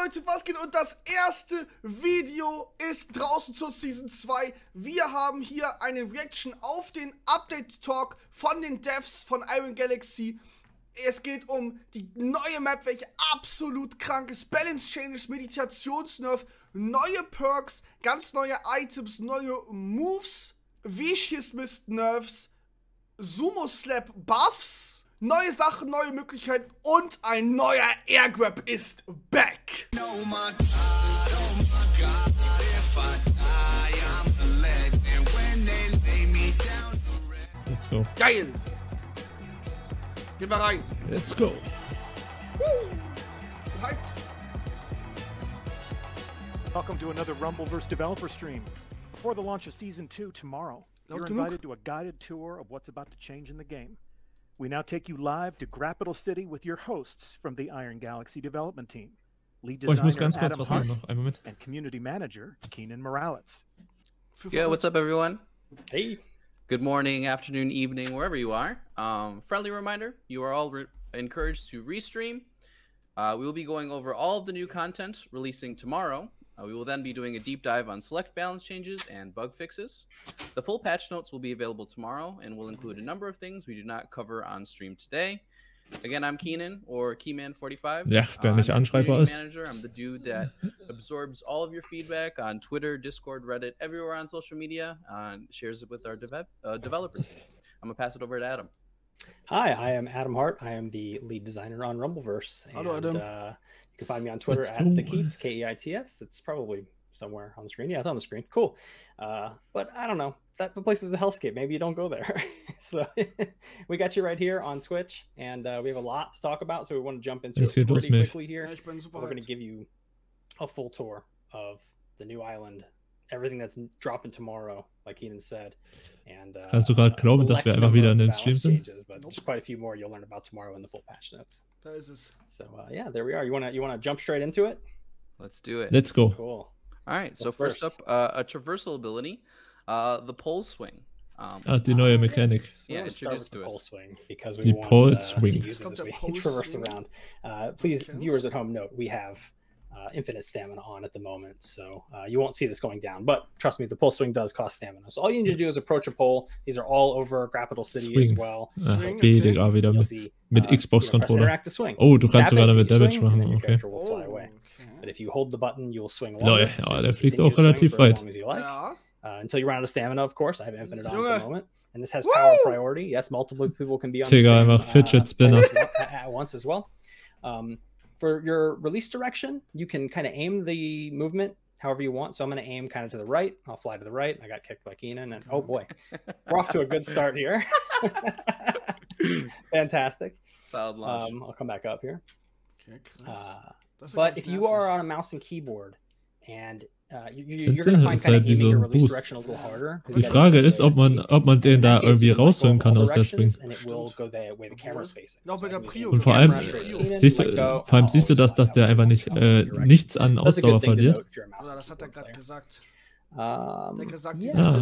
Leute, was geht? Und das erste Video ist draußen zur Season 2. Wir haben hier eine Reaction auf den Updatetalk von den Devs von Iron Galaxy. Es geht um die neue Map, welche absolut krank ist. Balance Changes, Meditationsnerf, neue Perks, ganz neue Items, neue Moves, Vicious Nerfs, Sumo Slap Buffs, neue Sachen, neue Möglichkeiten und ein neuer Airgrab ist back. Let's go. Geil. Gehen wir rein. Let's go. Hype. Welcome to another Rumbleverse developer stream. Before the launch of Season 2 tomorrow, you're invited to a guided tour of what's about to change in the game. We now take you live to Capital City with your hosts from the Iron Galaxy development team. Lead Oh, ich muss designer ganz kurz Adam was Hart machen noch. Einen Moment. and community manager Keenan Morales. Yeah, what's up, everyone? Hey. Good morning, afternoon, evening, wherever you are. Friendly reminder, you are all encouraged to restream. We will be going over all of the new content releasing tomorrow. We will then be doing a deep dive on select balance changes and bug fixes. The full patch notes will be available tomorrow and will include a number of things we do not cover on stream today. Again, I'm Keenan, or Keyman45. Ja, der nicht anschreibbar ist. Manager. I'm the dude that absorbs all of your feedback on Twitter, Discord, Reddit, everywhere on social media, and shares it with our developers. I'm gonna pass it over to Adam. Hi, I am Adam Hart. I am the lead designer on Rumbleverse. Hello, Adam. You can find me on Twitter at the Keats, Keits. It's probably somewhere on the screen. Yeah, it's on the screen. Cool. But I don't know. That the place is a hellscape. Maybe you don't go there. So we got you right here on Twitch, and we have a lot to talk about. So we want to jump into it pretty quickly here. We're going to give you a full tour of the new island, everything that's dropping tomorrow, like Keenan said. And Kannst du gerade glauben, dass wir einfach wieder in den Stream sind? But there's quite a few more you'll learn about tomorrow in the full patch notes. Da ist es. So yeah, there we are. You wanna jump straight into it? Let's do it. Let's go. Cool. All right. So first up, a traversal ability, the pole swing. Die neue Mechanik. Yeah, start with the to pole us. swing because Die we want pole to swing. use it as we traverse around. Please, viewers at home, note we have infinite stamina on at the moment, so you won't see this going down. But trust me, the pole swing does cost stamina. So all you need to do is approach a pole. These are all over Capital City as well. B, Digga, wieder mit Xbox-Controller. Oh, du kannst sogar damit Damage machen. Okay. But if you hold the button, you'll swing Lol, longer. ja, der fliegt auch relativ weit. Ja. Until you run out of stamina, of course. I have infinite on at the moment. And this has power priority. Yes, multiple people can be on the Digga, same, einfach Fidget Spinner. at once as well. For your release direction, you can kind of aim the movement however you want. So I'm going to aim kind of to the right. I'll fly to the right. I got kicked by Keenan, and oh boy, we're off to a good start here. Fantastic. Solid launch. I'll come back up here. Okay, But if you are on a mouse and keyboard, and you're going to find kind of wie so aiming your ein release Boost. direction a little harder. Die Frage ist, ob man den da irgendwie rausholen kann aus der Swing. And it will go the way the camera's facing. Auch bei der Prio. Und vor allem siehst du, dass der einfach nichts an Ausdauer verliert. Ja, das hat er gerade gesagt. Yeah,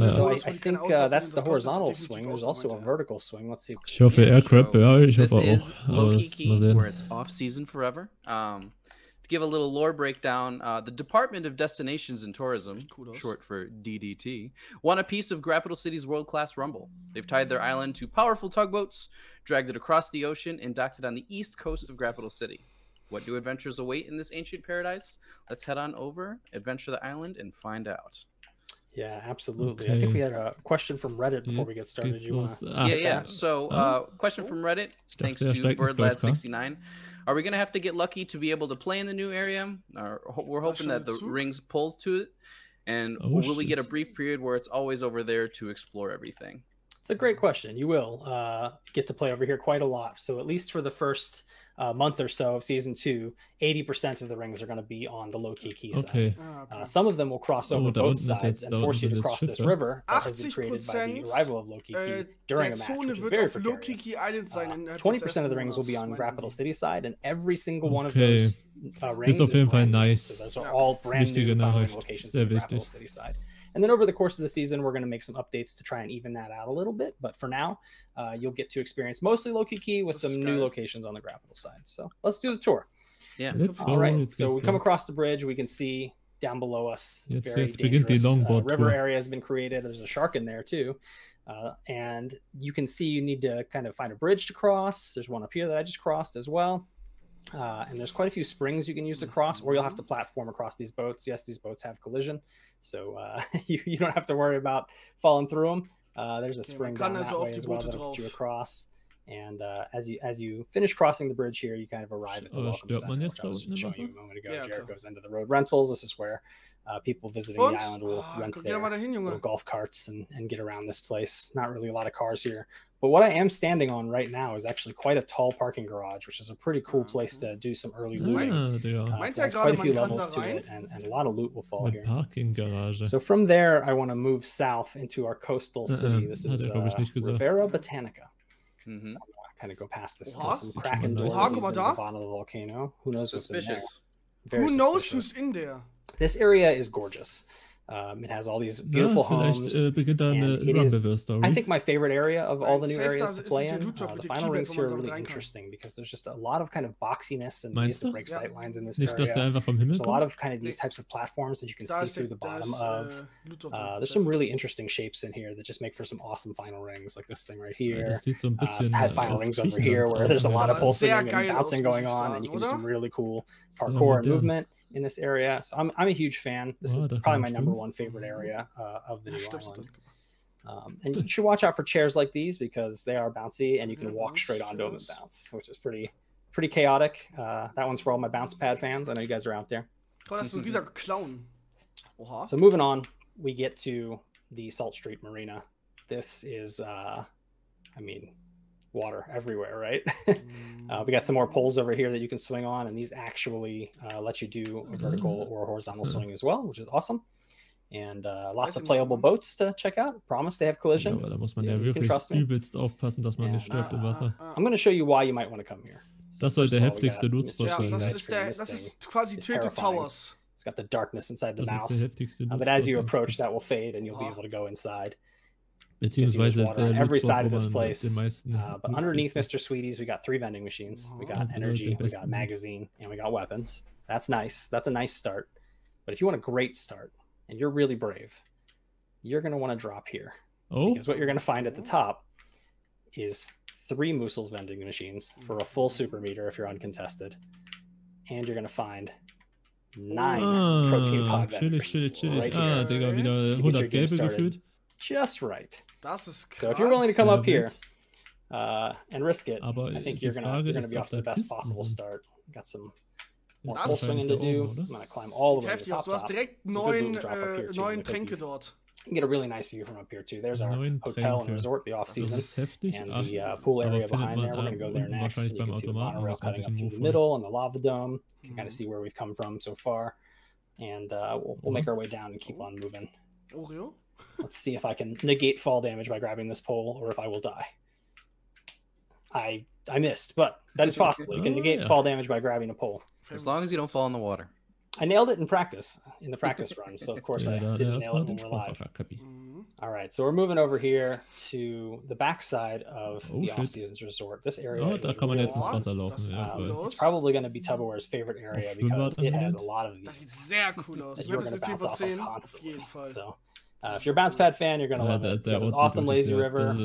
so I think that's the horizontal swing. There's also a vertical swing. Let's see. Ich hoffe Airgrab, ja, ich This hoffe is auch. Aber low-key das mal key, where sehen. it's off-season forever. To give a little lore breakdown, the Department of Destinations and Tourism, short for DDT, won a piece of Capital City's world-class rumble. They've tied their island to powerful tugboats, dragged it across the ocean, and docked it on the east coast of Capital City. What new adventures await in this ancient paradise? Let's head on over, adventure the island, and find out. Yeah, absolutely. Okay. I think we had a question from Reddit before we get started. You want Yeah. So, question from Reddit, thanks to BirdLad69. Are we going to have to get lucky to be able to play in the new area? We're hoping that the rings pulls to it. And will we get a brief period where it's always over there to explore everything? It's a great question. You will get to play over here quite a lot. So at least for the first month or so of Season 2, 80% of the rings are going to be on the low-key key side. Some of them will cross over both sides and force you to cross this river that has been created by the arrival of low-key key during a match, which is very precarious. 20% of the rings will be on Capital City side, and every single one of those rings ist auf jeden Fall brand new. nice. So those are all brand new following locations on the Capital City side. And then over the course of the season, we're going to make some updates to try and even that out a little bit. But for now, you'll get to experience mostly low-key with some new locations on the Capital side. So let's do the tour. Yeah. All right. So we come across the bridge. We can see down below us. Very dangerous river area has been created. There's a shark in there too. And you can see you need to kind of find a bridge to cross. There's one up here that I just crossed as well. And there's quite a few springs you can use to cross, or you'll have to platform across these boats. Yes, these boats have collision, so you don't have to worry about falling through them. There's a spring down that way as well that'll put you across. And as you finish crossing the bridge here, you kind of arrive at the welcome center, which I was showing you a moment ago. Jared goes into the road rentals. This is where people visiting the island will rent their little golf carts and get around this place. Not really a lot of cars here. But what I am standing on right now is actually quite a tall parking garage, which is a pretty cool place to do some early looting. There's quite a few levels to it, and a lot of loot will fall here. So from there, I want to move south into our coastal city. This is Rivera Botanica. So I'm gonna kind of go past this. Some Kraken doors at the bottom of the volcano. Who knows what's in there? Who knows who's in there? This area is gorgeous. It has all these beautiful homes. I think my favorite area of all the new areas to play in. The final rings here are really interesting because there's just a lot of kind of boxiness and ways to break sightlines in this area. There's a lot of kind of these types of platforms that you can see through the bottom of. There's some really interesting shapes in here that just make for some awesome final rings, like this thing right here. Had final rings over here where there's a lot of pulsing and bouncing going on, and you can do some really cool parkour and movement in this area. So I'm a huge fan. This is probably my #1 favorite area of the new island. And you should watch out for chairs like these because they are bouncy and you can walk straight onto them and bounce, which is pretty chaotic. That one's for all my bounce pad fans. I know you guys are out there. So moving on, we get to the Salt Street Marina. This is, I mean, water everywhere, right? We got some more poles over here that you can swing on, and these actually let you do a vertical or a horizontal swing as well, which is awesome. And lots of playable boats to check out. Promise they have collision. You can trust me. I'm going to show you why you might want to come here. Das soll der heftigste Nutzpost sein. Das ist quasi Tilted Towers. It's got the darkness inside the mouth. But as you approach, that will fade, and you'll be able to go inside. Beziehungsweise water on every side of this place. But underneath Mr. Sweetie's, we got 3 vending machines. We got energy, we got a magazine, and we got weapons. That's nice. That's a nice start. But if you want a great start, and you're really brave, you're going to want to drop here. Because what you're going to find at the top is 3 Moosel's vending machines for a full super meter if you're uncontested. And you're going to find 9 protein pod vending machines right here. Digga, wieder 100 gelbe gefühlt. Just right. So if you're willing to come up here and risk it, I think you're gonna be off to the best possible start. Got some more pole swinging to do. I'm gonna climb all the way to the top. Du hast direkt 9 Tränke dort. You can get a really nice view from up here too. There's our hotel and resort, the off season, and the pool area behind there. We're gonna go there next. And you can see the monorail cutting up through the middle and the lava dome. You can kind of see where we've come from so far, and we'll make our way down and keep on moving. Let's see if I can negate fall damage by grabbing this pole, or if I will die. I missed, but that is possible. You can negate fall damage by grabbing a pole. As long as you don't fall in the water. I nailed it in practice, in the practice run, so of course I didn't nail it when we're live. All right, so we're moving over here to the backside of the off-seasons resort. This area is it's probably going to be Tupperware's favorite area because it has a lot of these that you're going to bounce off of constantly. So if you're a bounce pad fan, you're going to love it. There's an awesome lazy river.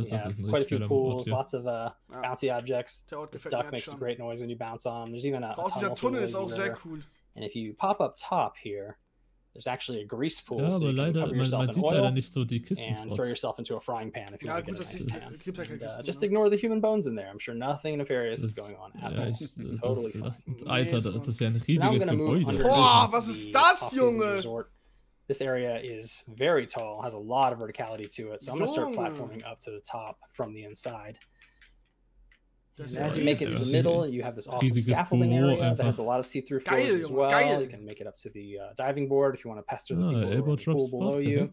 Quite a few pools, lots of bouncy objects. This duck makes a great noise when you bounce on them. There's even a tunnel through the lazy river. And if you pop up top here, there's actually a grease pool, so you can cover yourself in oil and throw yourself into a frying pan if you want to get a nice tan. Just ignore the human bones in there. I'm sure nothing nefarious is going on at all. Totally fine. Alter, das ist ja ein riesiges Gebäude. Boah, was ist das, Junge? This area is very tall, has a lot of verticality to it, so I'm going to start platforming up to the top from the inside. And as you make it to the middle, you have this awesome scaffolding area that has a lot of see-through floors as well. You can make it up to the diving board if you want to pester the people who are in the pool below you.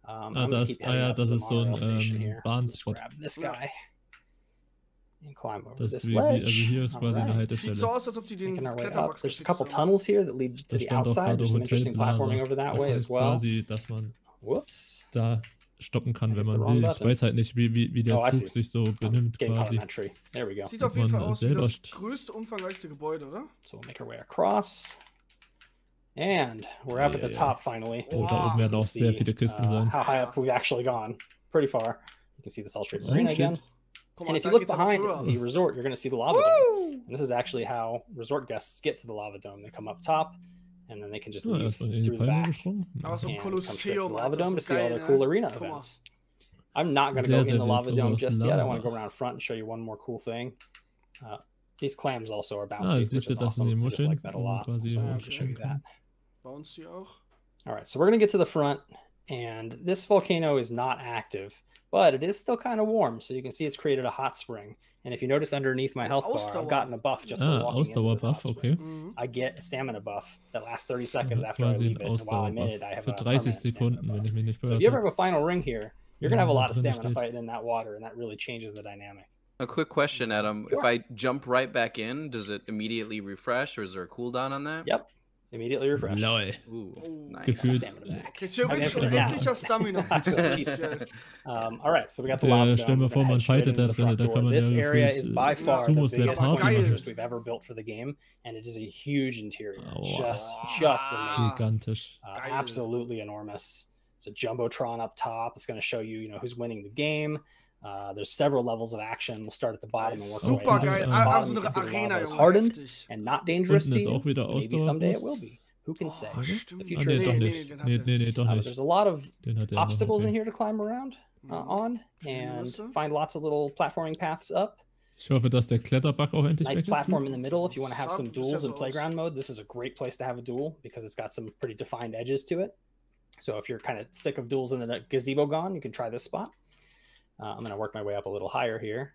I'm going to keep heading up to the monorail station here. Just grab this guy and climb over this ledge. Making our way up. There's a couple tunnels here that lead to the outside. There's some interesting platforming over that way as well. Whoops. stoppen kann, wenn man will. Ich weiß halt nicht, wie der Zug sich so benimmt quasi. There we go. Sieht auf jeden Fall aus wie das größte, umfangreichste Gebäude, oder? So we'll make our way across. And we're up at the top finally. Oh, da oben werden auch sehr viele Kisten sein. How high up we've actually gone. Pretty far. You can see the Cell-shaped arena again. And if you look behind the resort, you're going to see the lava dome. And this is actually how resort guests get to the lava dome. They come up top, and then they can just leave through the back and come straight to the lava dome to see all the cool arena events. I'm not going to go in the lava dome just yet. I want to go around front and show you one more cool thing. These clams also are bouncy, which is awesome. I just like that a lot. So I'll show you that. Bouncy auch. All right, so we're going to get to the front, and this volcano is not active, but it is still kind of warm, so you can see it's created a hot spring. And if you notice underneath my health bar, I've gotten a buff just for walking into this hot spring. I get a stamina buff that lasts 30 seconds after I leave it, and while I'm in it, I have a permanent stamina buff. So if you ever have a final ring here, you're going to have a lot of stamina fighting in that water, and that really changes the dynamic. A quick question, Adam. Sure. If I jump right back in, does it immediately refresh, or is there a cooldown on that? Yep. Immediately refresh. Neue. Ooh, nice. Gefühlt. All right, so we got the lava dome. Stell mir vor, man fightet da drin, da kann man This ja area is by far the biggest Party we've ever built for the game, and it is a huge interior. Just amazing. Gigantisch. Absolutely enormous. It's a jumbotron up top. It's going to show you, who's winning the game. There's several levels of action. We'll start at the bottom and work our way up. Super geil. Also eine Arena is hardened and not dangerous to you. Maybe someday it will be. Who can say? The future is nee, doch nicht. There's a lot of obstacles in here to climb around on and find lots of little platforming paths up. Ich hoffe, dass der Kletterbach auch endlich nice platform in the middle if you want to have some duels in playground mode. This is a great place to have a duel because it's got some pretty defined edges to it. So if you're kind of sick of duels in the gazebo gone, you can try this spot. I'm going to work my way up a little higher here.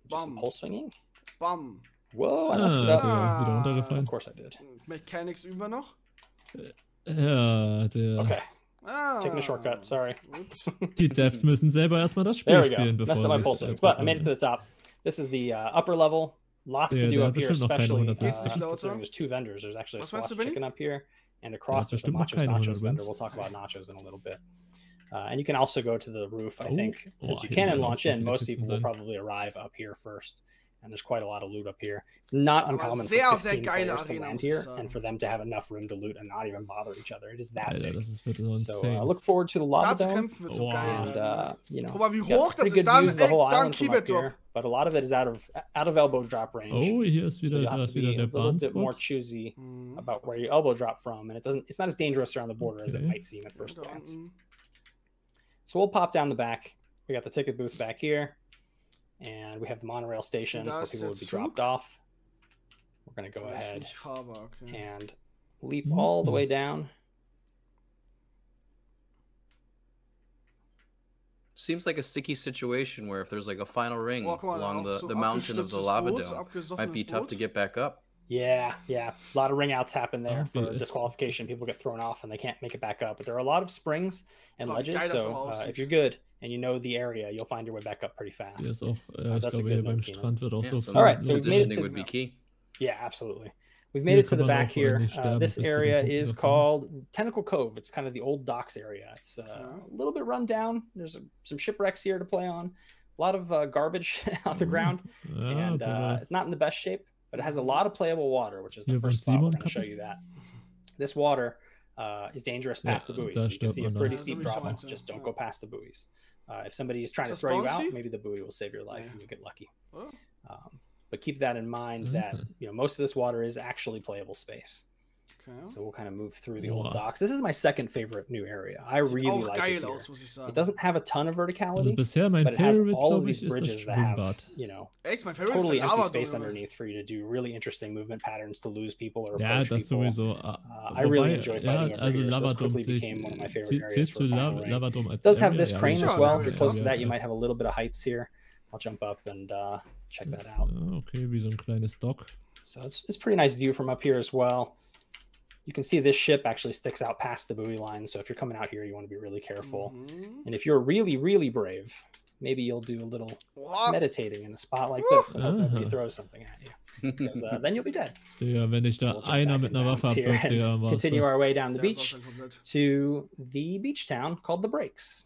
Just some pole swinging. Bam. Whoa, I messed it up. Of course I did. Mechanics über noch? Ja, der... Okay. Taking a shortcut, sorry. Die Devs müssen selber erstmal das Spiel spielen, bevor messed up my pole swings, but I made it to the top. This is the upper level. Lots to do up here, especially considering there's two vendors. There's actually a squash chicken up here, and across there's a nachos vendor. We'll talk about nachos in a little bit. And you can also go to the roof, I think. Since you can launch in, most people will probably arrive up here first. And there's quite a lot of loot up here. It's not uncommon for 15 players to land here and for them to have enough room to loot and not even bother each other. It is that big. So I look forward to the lava dome. And, guck mal, wie hoch das ist. Dann keep it up. But a lot of it is out of elbow drop range. Oh, hier ist wieder, so you have to be a little bit more choosy about where your elbow drop from. And it's not as dangerous around the border as it might seem at first glance. So we'll pop down the back. We got the ticket booth back here. And we have the monorail station where people would be dropped off. We're going to go ahead and leap all the way down. Seems like a sticky situation where if there's like a final ring along the mountain of the lava dome, might be tough to get back up. Yeah. A lot of ring outs happen there for disqualification. People get thrown off and they can't make it back up. But there are a lot of springs and ledges, so if you're good and you know the area, you'll find your way back up pretty fast. That's a good note, all right, so we've made it to... would be key. Yeah, absolutely. We've made it to the back here. This area is called Tentacle Cove. It's kind of the old docks area. It's a little bit run down. There's some shipwrecks here to play on. A lot of garbage on the ground. And it's not in the best shape, but it has a lot of playable water, which is the first spot we're going to show you that. This water is dangerous past the buoys. So you can see a pretty steep drop off. Just don't go past the buoys. If somebody is trying to throw you out, maybe the buoy will save your life and you get lucky. But keep that in mind that most of this water is actually playable space. So we'll kind of move through the old docks. This is my second favorite new area. I really like it here. It doesn't have a ton of verticality, but it has all of these bridges that have, totally empty space underneath for you to do really interesting movement patterns to lose people or approach people. I really enjoy fighting over here, so this quickly became one of my favorite areas for Final Ring. It does have this crane as well. If you're close to that, you might have a little bit of heights here. I'll jump up and check that out. Okay, wie so ein kleines Dock. So it's pretty nice view from up here as well. You can see this ship actually sticks out past the buoy line. So if you're coming out here, you want to be really careful. And if you're really, really brave, maybe you'll do a little meditating in a spot like this and hope nobody throws something at you. Because then you'll be dead. Ja, wenn ich da einer mit einer Waffe habe, continue our way down the beach to the beach town called The Breaks.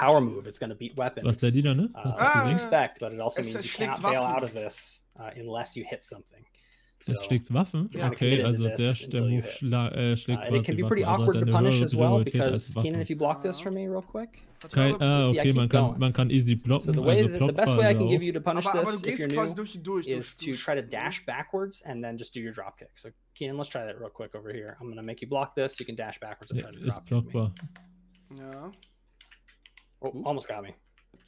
power move. It's going to beat weapons. Was der Diener, ne? Expect, but it also means you can't bail out of this unless you hit something. So, es schlägt Waffen? Okay, also der Move schlägt Waffen. It can be pretty awkward to punish as well, because, Keenan, if you block this for me real quick. Okay, man kann easy blocken. So the best way I can give you to punish this, if you're new, is to try to dash backwards and then just do your drop kick. So, Keenan, let's try that real quick over here. I'm going to make you block this. You can dash backwards and try to drop kick me. Ja. Oh, almost got me.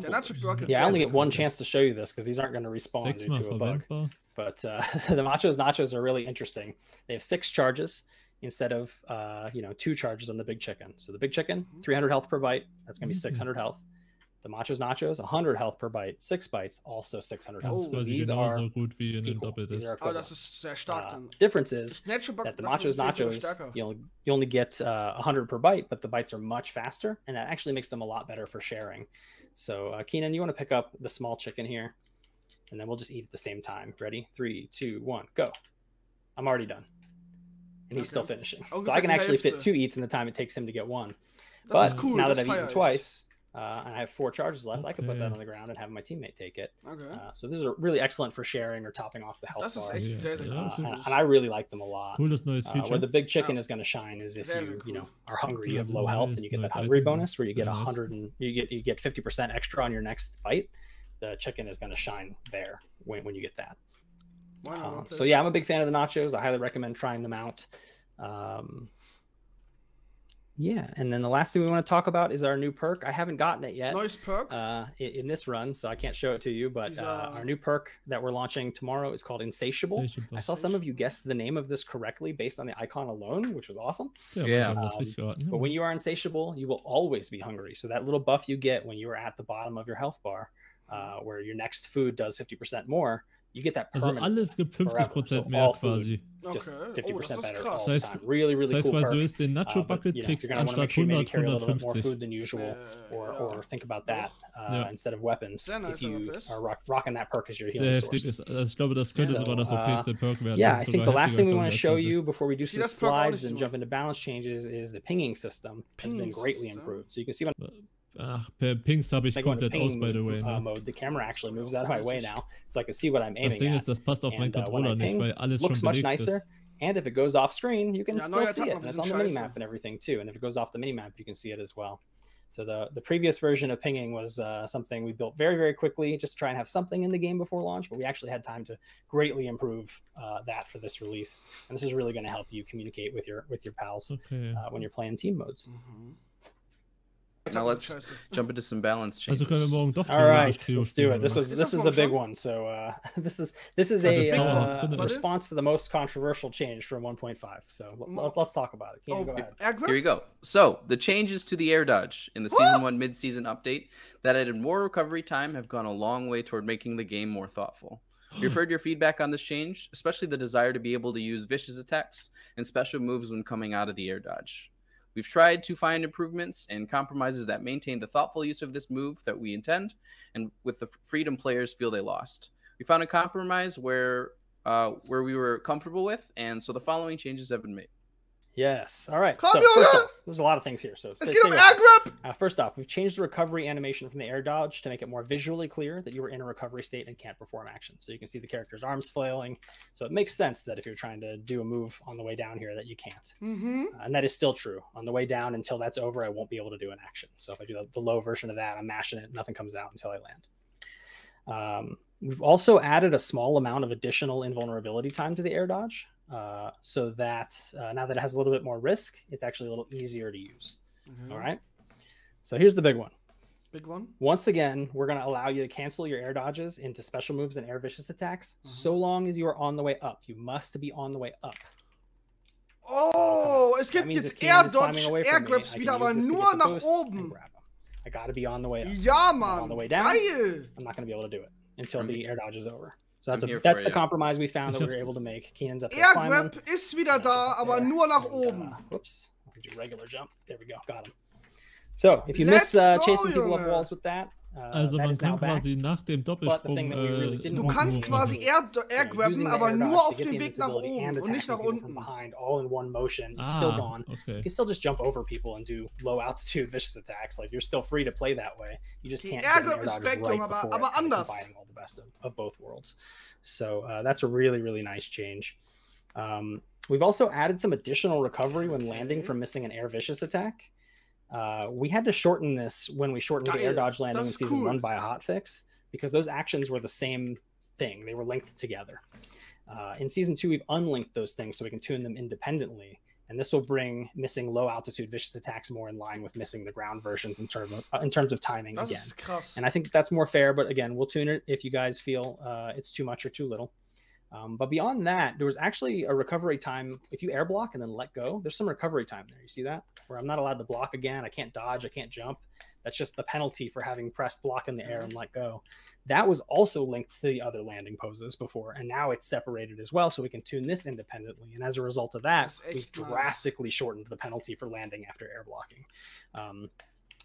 Der Nacho Burger. Yeah, I only get one chance to show you this because these aren't going to respawn due to a bug. But the Macho's nachos are really interesting. They have 6 charges instead of 2 charges on the big chicken. So the big chicken, 300 health per bite. That's gonna be 600 health. The Macho's nachos, 100 health per bite, 6 bites, also 600 health. So these are gut wie in equal. These are oh, das ist sehr stark. Difference is that the Macho's nachos, you only get 100 per bite, but the bites are much faster, and that actually makes them a lot better for sharing. So Keenan, you want to pick up the small chicken here, and then we'll just eat at the same time. Ready? 3, 2, 1, go. I'm already done. And he's still finishing. So I can actually fit 2 eats in the time it takes him to get 1. But cool. Now that I've eaten twice, and I have 4 charges left, I could put that on the ground and have my teammate take it. So these are really excellent for sharing or topping off the health bar. And I really like them a lot. Where the big chicken is going to shine is if you are hungry, you have low health, and you get that hungry bonus where you get 100 and you get 50% extra on your next bite. The chicken is going to shine there when you get that. So yeah, I'm a big fan of the nachos. I highly recommend trying them out. Yeah, and then the last thing we want to talk about is our new perk. I haven't gotten it yet. Nice perk. In this run, so I can't show it to you, but our new perk that we're launching tomorrow is called Insatiable. I saw some of you guess the name of this correctly based on the icon alone, which was awesome. But when you are insatiable, you will always be hungry. So that little buff you get when you are at the bottom of your health bar, where your next food does 50% more, you get that permanent. Alles gibt 50% mehr quasi. Just 50% better all the time. Really, really cool perk. Weil du isst den Nacho Bucket kriegst anstatt 100, 150. More food than usual, or think about that instead of weapons. If you are rocking that perk as your healing source. Ich glaube, das könnte sogar das OPste Perk werden. Yeah, I think the last thing we want to show you before we do some slides and jump into balance changes is the pinging system has been greatly improved. So you can see when Ach, per Pings habe ich komplett aus, by the way. Mode, the camera actually moves out of my way now, so I can see what I'm aiming Das Ding ist, das passt auf meinen Controller nicht, weil alles looks schon much belegt nicer. ist. And if it goes off screen, you can still see it. And it's on the minimap and everything too. And if it goes off the minimap, you can see it as well. So the previous version of pinging was something we built very, very quickly, just to try and have something in the game before launch. But we actually had time to greatly improve that for this release. And this is really going to help you communicate with your pals when you're playing team modes. Now let's jump into some balance changes. All right, let's do it. This is a big one. So this is a response to the most controversial change from 1.5. So let's talk about it. Go ahead. Here we go. So the changes to the air dodge in the Season 1 mid-season update that added more recovery time have gone a long way toward making the game more thoughtful. We've heard your feedback on this change, especially the desire to be able to use vicious attacks and special moves when coming out of the air dodge. We've tried to find improvements and compromises that maintain the thoughtful use of this move that we intend, and with the freedom players feel they lost. We found a compromise where we were comfortable with, and so the following changes have been made. Yes. All right. So first off, there's a lot of things here. So first off, we've changed the recovery animation from the air dodge to make it more visually clear that you were in a recovery state and can't perform actions. So you can see the character's arms flailing. So it makes sense that if you're trying to do a move on the way down here that you can't. And that is still true. On the way down, until that's over, I won't be able to do an action. So if I do the low version of that, I'm mashing it, nothing comes out until I land. We've also added a small amount of additional invulnerability time to the air dodge. So that now that it has a little bit more risk, it's actually a little easier to use. All right. So here's the big one. Once again, we're going to allow you to cancel your air dodges into special moves and air vicious attacks so long as you are on the way up. You must be on the way up. Oh, es gibt jetzt Air Dodge, Airgrabs wieder, aber nur nach oben. I got to be on the way up. Ja, Mann. On the way down, geil. I'm not going to be able to do it until the air dodge is over. So that's the compromise we found that we were able to make. Keenan's up there climbing. Airgrab ist wieder da, aber nur nach oben. Whoops. I'll do regular jump. There we go. Got him. So if you miss chasing people up walls with that, Also man kann quasi nach dem Doppelsprung du kannst quasi Airgrabben, aber nur auf dem Weg nach oben und nicht nach unten. All in one motion, it's still gone. You can still just jump over people and do low altitude vicious attacks. Like you're still free to play that way. You just can't get an air dodge right before it, combining all the best of both worlds. So that's a really, really nice change. We've also added some additional recovery when landing from missing an air vicious attack. We had to shorten this when we shortened the air dodge landing in Season 1 by a hotfix because those actions were the same thing. They were linked together. In Season 2, we've unlinked those things so we can tune them independently. And this will bring missing low altitude vicious attacks more in line with missing the ground versions in terms of timing again. And I think that's more fair, but again, we'll tune it if you guys feel it's too much or too little. But beyond that, there was actually a recovery time. If you air block and then let go, there's some recovery time there. You see that? Where I'm not allowed to block again. I can't dodge. I can't jump. That's just the penalty for having pressed block in the air and let go. That was also linked to the other landing poses before, and now it's separated as well, so we can tune this independently. And as a result of that, we've drastically shortened the penalty for landing after air blocking.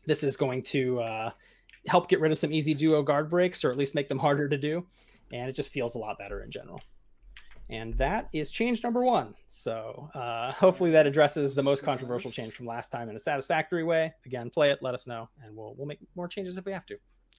This is going to help get rid of some easy duo guard breaks, or at least make them harder to do, and it just feels a lot better in general. And that is change number 1. So hopefully that addresses the most controversial change from last time in a satisfactory way. Again, play it, let us know, and we'll make more changes if we have to.